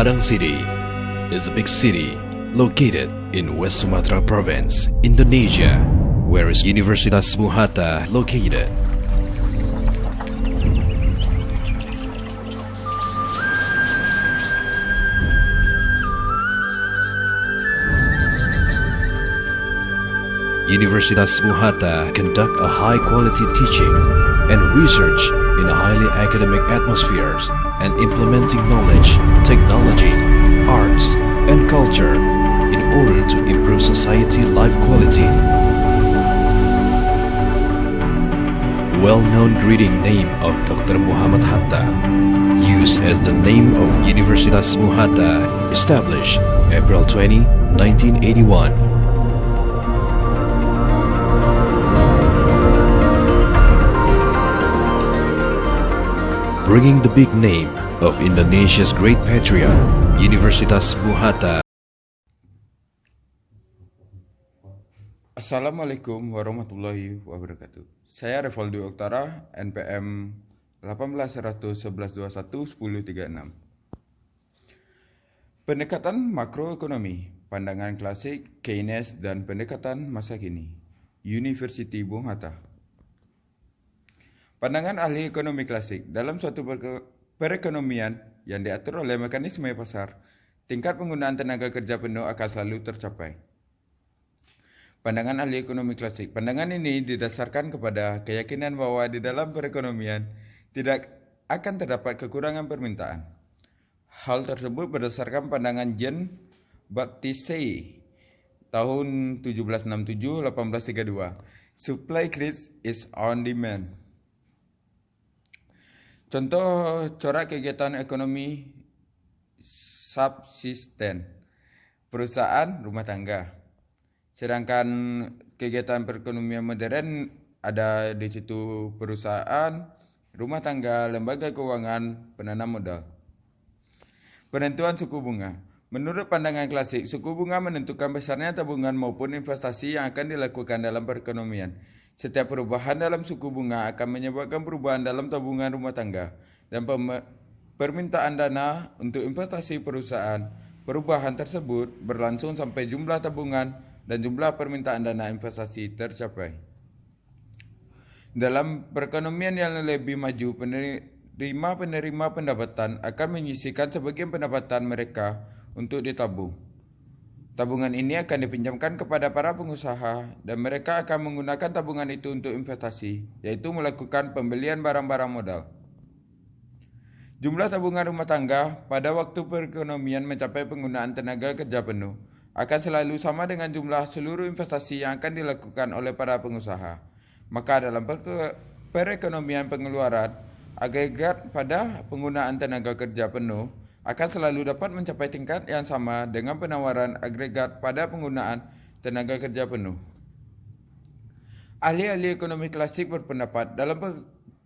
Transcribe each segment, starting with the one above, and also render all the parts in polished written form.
Padang City is a big city located in West Sumatra Province, Indonesia, where is Universitas Muhatta located. Universitas Muhatta conduct a high-quality teaching and research in a highly academic atmospheres and implementing knowledge, technology, arts, and culture in order to improve society life quality. Well-known greeting name of Dr. Muhammad Hatta, used as the name of Universitas Muhatta, established April 20, 1981. Bringing the big name of Indonesia's great patriot, Universitas Muhatta. Assalamualaikum warahmatullahi wabarakatuh. Saya Revaldo Oktara, NPM 18.111.21.1036. Pendekatan makroekonomi, pandangan klasik, Keynes, dan pendekatan masa kini. University Bung Hatta. Pandangan ahli ekonomi klasik, dalam suatu perekonomian yang diatur oleh mekanisme pasar, tingkat penggunaan tenaga kerja penuh akan selalu tercapai. Pandangan ahli ekonomi klasik, pandangan ini didasarkan kepada keyakinan bahwa di dalam perekonomian tidak akan terdapat kekurangan permintaan. Hal tersebut berdasarkan pandangan Jean Baptiste tahun 1767-1832. Supply creates its own demand. Contoh corak kegiatan ekonomi subsisten, perusahaan rumah tangga. Sedangkan kegiatan perekonomian modern ada di situ perusahaan, rumah tangga, lembaga keuangan, penanam modal. Penentuan suku bunga. Menurut pandangan klasik, suku bunga menentukan besarnya tabungan maupun investasi yang akan dilakukan dalam perekonomian. Setiap perubahan dalam suku bunga akan menyebabkan perubahan dalam tabungan rumah tangga dan permintaan dana untuk investasi perusahaan. Perubahan tersebut berlangsung sampai jumlah tabungan dan jumlah permintaan dana investasi tercapai. Dalam perekonomian yang lebih maju, penerima pendapatan akan menyisihkan sebagian pendapatan mereka untuk ditabung. Tabungan ini akan dipinjamkan kepada para pengusaha dan mereka akan menggunakan tabungan itu untuk investasi, yaitu melakukan pembelian barang-barang modal. Jumlah tabungan rumah tangga pada waktu perekonomian mencapai penggunaan tenaga kerja penuh akan selalu sama dengan jumlah seluruh investasi yang akan dilakukan oleh para pengusaha. Maka dalam perekonomian pengeluaran agregat pada penggunaan tenaga kerja penuh akan selalu dapat mencapai tingkat yang sama dengan penawaran agregat pada penggunaan tenaga kerja penuh. Ahli-ahli ekonomi klasik berpendapat dalam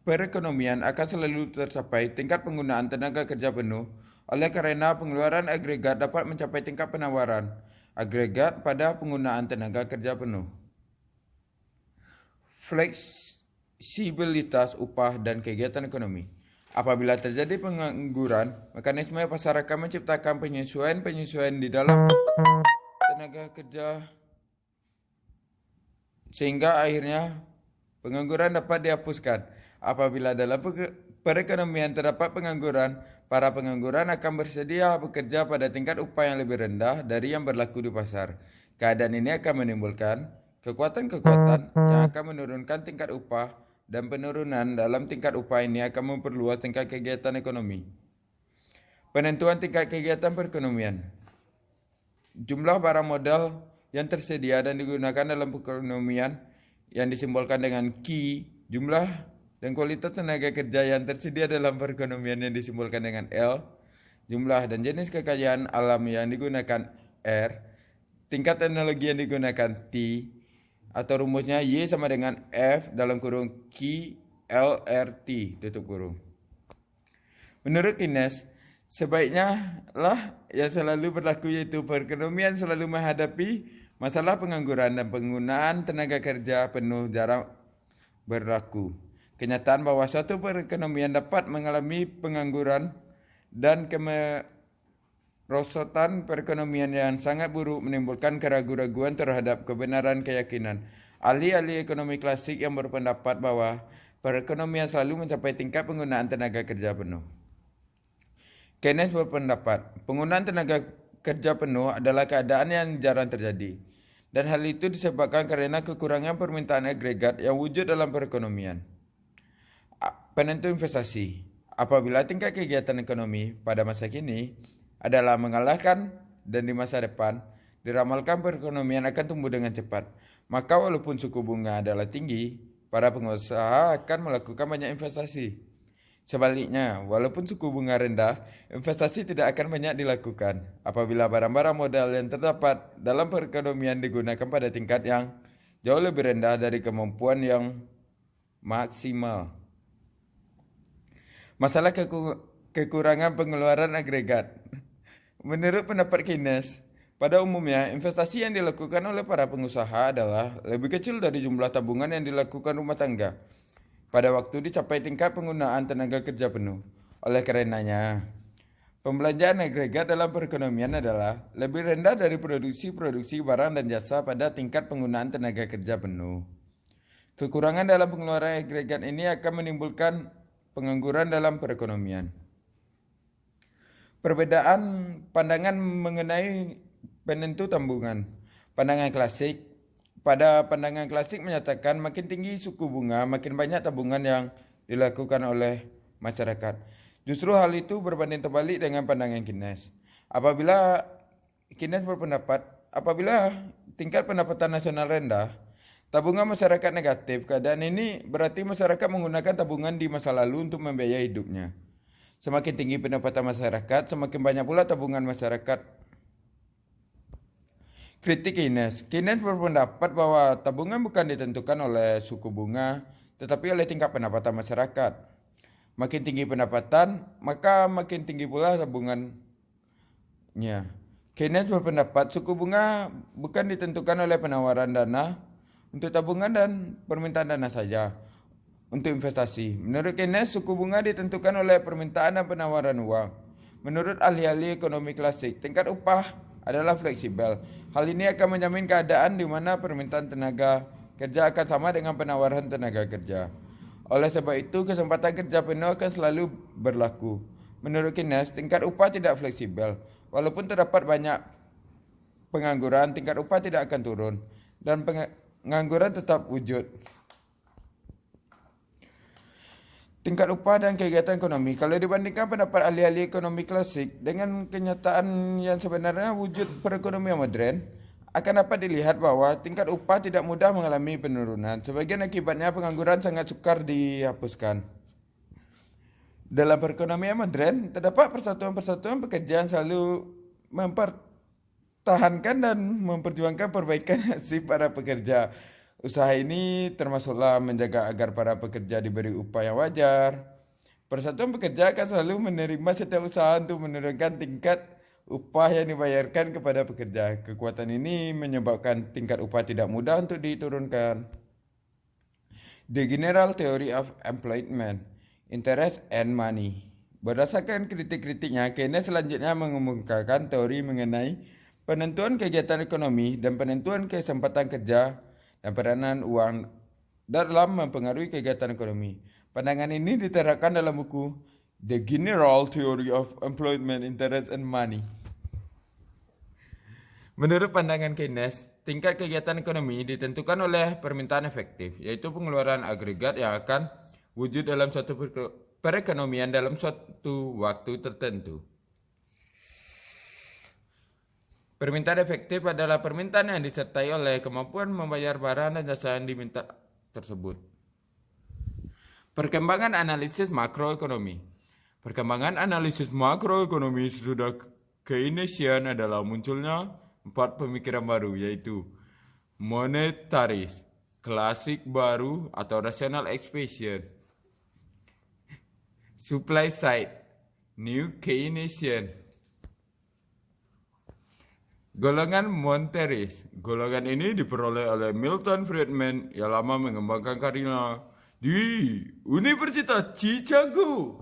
perekonomian akan selalu tercapai tingkat penggunaan tenaga kerja penuh oleh karena pengeluaran agregat dapat mencapai tingkat penawaran agregat pada penggunaan tenaga kerja penuh. Fleksibilitas upah dan kegiatan ekonomi. Apabila terjadi pengangguran, mekanisme pasar akan menciptakan penyesuaian di dalam tenaga kerja sehingga akhirnya pengangguran dapat dihapuskan. Apabila dalam perekonomian terdapat pengangguran, para pengangguran akan bersedia bekerja pada tingkat upah yang lebih rendah dari yang berlaku di pasar. Keadaan ini akan menimbulkan kekuatan-kekuatan yang akan menurunkan tingkat upah, dan penurunan dalam tingkat upah ini akan memperluas tingkat kegiatan ekonomi. Penentuan tingkat kegiatan perekonomian. Jumlah barang modal yang tersedia dan digunakan dalam perekonomian yang disimbolkan dengan Q, jumlah dan kualitas tenaga kerja yang tersedia dalam perekonomian yang disimbolkan dengan L, jumlah dan jenis kekayaan alam yang digunakan R, tingkat teknologi yang digunakan T, atau rumusnya Y sama dengan F dalam kurung Q LRT tutup kurung. Menurut Keynes, sebaiknya lah yang selalu berlaku yaitu perekonomian selalu menghadapi masalah pengangguran dan penggunaan tenaga kerja penuh jarang berlaku. Kenyataan bahwa suatu perekonomian dapat mengalami pengangguran dan kemerosotan perekonomian yang sangat buruk menimbulkan keraguan-raguan terhadap kebenaran keyakinan. Ahli-ahli ekonomi klasik yang berpendapat bahwa perekonomian selalu mencapai tingkat penggunaan tenaga kerja penuh. Keynes berpendapat, penggunaan tenaga kerja penuh adalah keadaan yang jarang terjadi. Dan hal itu disebabkan karena kekurangan permintaan agregat yang wujud dalam perekonomian. Penentu investasi. Apabila tingkat kegiatan ekonomi pada masa kini adalah mengalahkan dan di masa depan diramalkan perekonomian akan tumbuh dengan cepat, maka walaupun suku bunga adalah tinggi, para pengusaha akan melakukan banyak investasi. Sebaliknya, walaupun suku bunga rendah, investasi tidak akan banyak dilakukan apabila barang-barang modal yang terdapat dalam perekonomian digunakan pada tingkat yang jauh lebih rendah dari kemampuan yang maksimal. Masalah kekurangan pengeluaran agregat. Menurut pendapat Keynes, pada umumnya investasi yang dilakukan oleh para pengusaha adalah lebih kecil dari jumlah tabungan yang dilakukan rumah tangga pada waktu dicapai tingkat penggunaan tenaga kerja penuh. Oleh karenanya, pembelanjaan agregat dalam perekonomian adalah lebih rendah dari produksi barang dan jasa pada tingkat penggunaan tenaga kerja penuh. Kekurangan dalam pengeluaran agregat ini akan menimbulkan pengangguran dalam perekonomian. Perbedaan pandangan mengenai penentu tabungan. Pada pandangan klasik menyatakan makin tinggi suku bunga, makin banyak tabungan yang dilakukan oleh masyarakat. Justru hal itu berbanding terbalik dengan pandangan Keynes. Keynes berpendapat, apabila tingkat pendapatan nasional rendah, tabungan masyarakat negatif. Keadaan ini berarti masyarakat menggunakan tabungan di masa lalu untuk membiayai hidupnya. Semakin tinggi pendapatan masyarakat, semakin banyak pula tabungan masyarakat. Kritik Keynes. Keynes berpendapat bahwa tabungan bukan ditentukan oleh suku bunga, tetapi oleh tingkat pendapatan masyarakat. Makin tinggi pendapatan, maka makin tinggi pula tabungannya. Keynes berpendapat suku bunga bukan ditentukan oleh penawaran dana untuk tabungan dan permintaan dana saja untuk investasi. Menurut Keynes, suku bunga ditentukan oleh permintaan dan penawaran uang. Menurut ahli-ahli ekonomi klasik, tingkat upah adalah fleksibel. Hal ini akan menjamin keadaan di mana permintaan tenaga kerja akan sama dengan penawaran tenaga kerja. Oleh sebab itu, kesempatan kerja penuh akan selalu berlaku. Menurut Keynes, tingkat upah tidak fleksibel. Walaupun terdapat banyak pengangguran, tingkat upah tidak akan turun dan pengangguran tetap wujud. Tingkat upah dan kegiatan ekonomi. Kalau dibandingkan pendapat ahli-ahli ekonomi klasik dengan kenyataan yang sebenarnya wujud perekonomian modern, akan dapat dilihat bahwa tingkat upah tidak mudah mengalami penurunan. Sebagian akibatnya pengangguran sangat sukar dihapuskan. Dalam perekonomian modern, terdapat persatuan-persatuan pekerja yang selalu mempertahankan dan memperjuangkan perbaikan nasib para pekerja. Usaha ini termasuklah menjaga agar para pekerja diberi upah yang wajar. Persatuan pekerja akan selalu menerima setiap usaha untuk menurunkan tingkat upah yang dibayarkan kepada pekerja. Kekuatan ini menyebabkan tingkat upah tidak mudah untuk diturunkan. The General Theory of Employment, Interest and Money. Berdasarkan kritik-kritiknya, Keynes selanjutnya mengemukakan teori mengenai penentuan kegiatan ekonomi dan penentuan kesempatan kerja dan peranan uang dalam mempengaruhi kegiatan ekonomi. Pandangan ini diterapkan dalam buku The General Theory of Employment, Interest and Money. Menurut pandangan Keynes, tingkat kegiatan ekonomi ditentukan oleh permintaan efektif, yaitu pengeluaran agregat yang akan wujud dalam suatu perekonomian dalam suatu waktu tertentu. Permintaan efektif adalah permintaan yang disertai oleh kemampuan membayar barang dan jasa yang diminta tersebut. Perkembangan analisis makroekonomi. Perkembangan analisis makroekonomi sesudah Keynesian adalah munculnya 4 pemikiran baru, yaitu monetaris, klasik baru atau rational expansion, supply side, new Keynesian. Golongan monetaris. Golongan ini diperoleh oleh Milton Friedman yang lama mengembangkan karirnya di Universitas Chicago.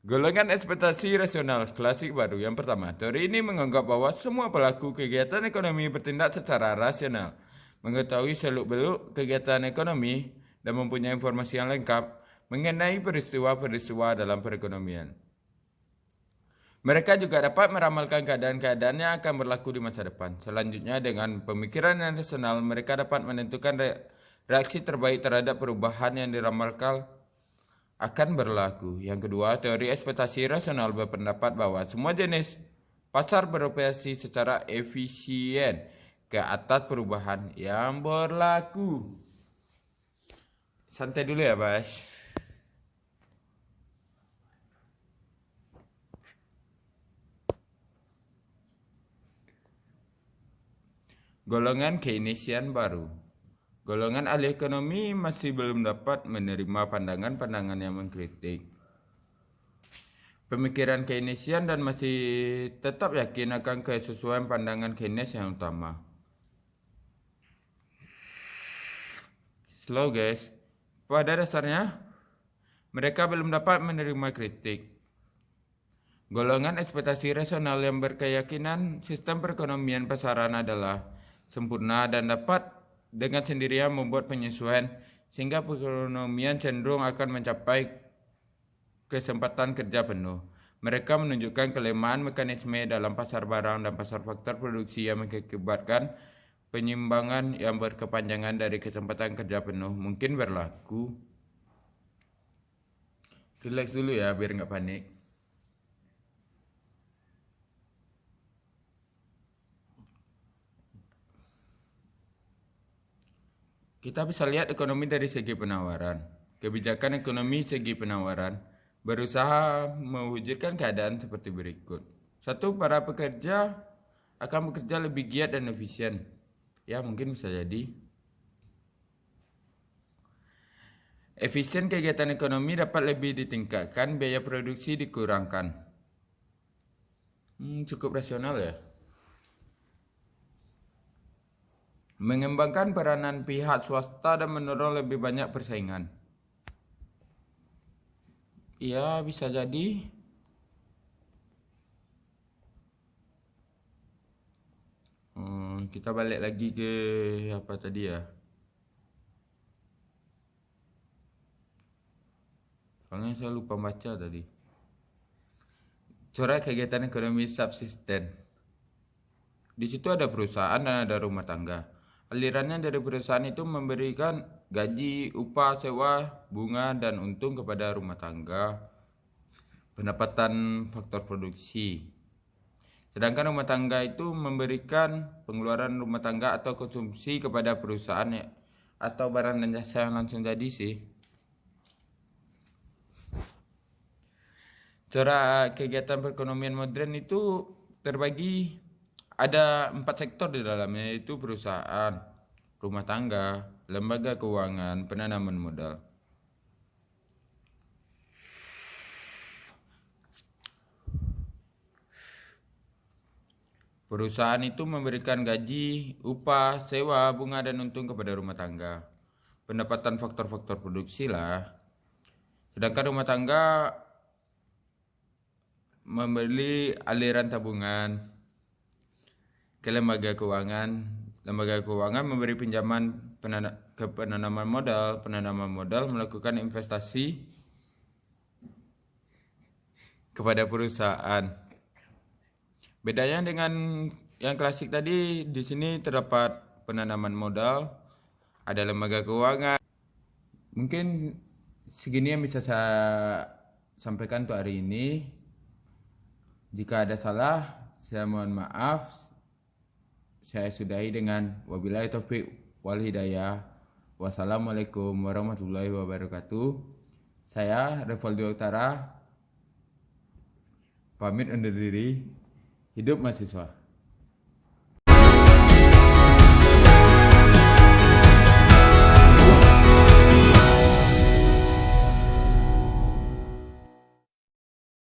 Golongan ekspektasi rasional klasik baru. Yang pertama, teori ini menganggap bahwa semua pelaku kegiatan ekonomi bertindak secara rasional, mengetahui seluk-beluk kegiatan ekonomi, dan mempunyai informasi yang lengkap mengenai peristiwa-peristiwa dalam perekonomian. Mereka juga dapat meramalkan keadaan-keadaan yang akan berlaku di masa depan. Selanjutnya, dengan pemikiran yang rasional, mereka dapat menentukan reaksi terbaik terhadap perubahan yang diramalkan akan berlaku. Yang kedua, teori ekspektasi rasional berpendapat bahwa semua jenis pasar beroperasi secara efisien ke atas perubahan yang berlaku. Santai dulu ya, Bas. Golongan Keynesian baru. Golongan ahli ekonomi masih belum dapat menerima pandangan-pandangan yang mengkritik pemikiran Keynesian dan masih tetap yakin akan kesesuaian pandangan Keynes yang utama. Slow guys. Pada dasarnya, mereka belum dapat menerima kritik. Golongan ekspektasi rasional yang berkeyakinan sistem perekonomian pasaran adalah sempurna dan dapat dengan sendirinya membuat penyesuaian sehingga perekonomian cenderung akan mencapai kesempatan kerja penuh. Mereka menunjukkan kelemahan mekanisme dalam pasar barang dan pasar faktor produksi yang mengakibatkan penyimbangan yang berkepanjangan dari kesempatan kerja penuh mungkin berlaku. Relax dulu ya biar nggak panik. Kita bisa lihat ekonomi dari segi penawaran. Kebijakan ekonomi segi penawaran berusaha mewujudkan keadaan seperti berikut. 1. Para pekerja akan bekerja lebih giat dan efisien. Ya, mungkin bisa jadi. Efisien kegiatan ekonomi dapat lebih ditingkatkan, biaya produksi dikurangkan. Cukup rasional ya. Mengembangkan peranan pihak swasta dan mendorong lebih banyak persaingan. Ya, bisa jadi. Kita balik lagi ke apa tadi ya. Soalnya saya lupa baca tadi. Corak kegiatan ekonomi subsisten. Di situ ada perusahaan dan ada rumah tangga. Alirannya dari perusahaan itu memberikan gaji, upah, sewa, bunga, dan untung kepada rumah tangga. Pendapatan faktor produksi. Sedangkan rumah tangga itu memberikan pengeluaran rumah tangga atau konsumsi kepada perusahaan ya, atau barang dan jasa yang langsung jadi sih. Cara kegiatan perekonomian modern itu terbagi ada 4 sektor di dalamnya, yaitu perusahaan, rumah tangga, lembaga keuangan, penanaman modal. Perusahaan itu memberikan gaji, upah, sewa, bunga, dan untung kepada rumah tangga. Pendapatan faktor-faktor produksi lah. Sedangkan rumah tangga membeli aliran tabungan ke lembaga keuangan. Lembaga keuangan memberi pinjaman ke penanaman modal. Penanaman modal melakukan investasi kepada perusahaan. Bedanya dengan yang klasik tadi, di sini terdapat penanaman modal, ada lembaga keuangan. Mungkin segini yang bisa saya sampaikan untuk hari ini. Jika ada salah, saya mohon maaf. Saya sudahi dengan wabillahi taufik wal hidayah. Wassalamualaikum warahmatullahi wabarakatuh. Saya Revaldo Utara pamit undur diri. Hidup mahasiswa.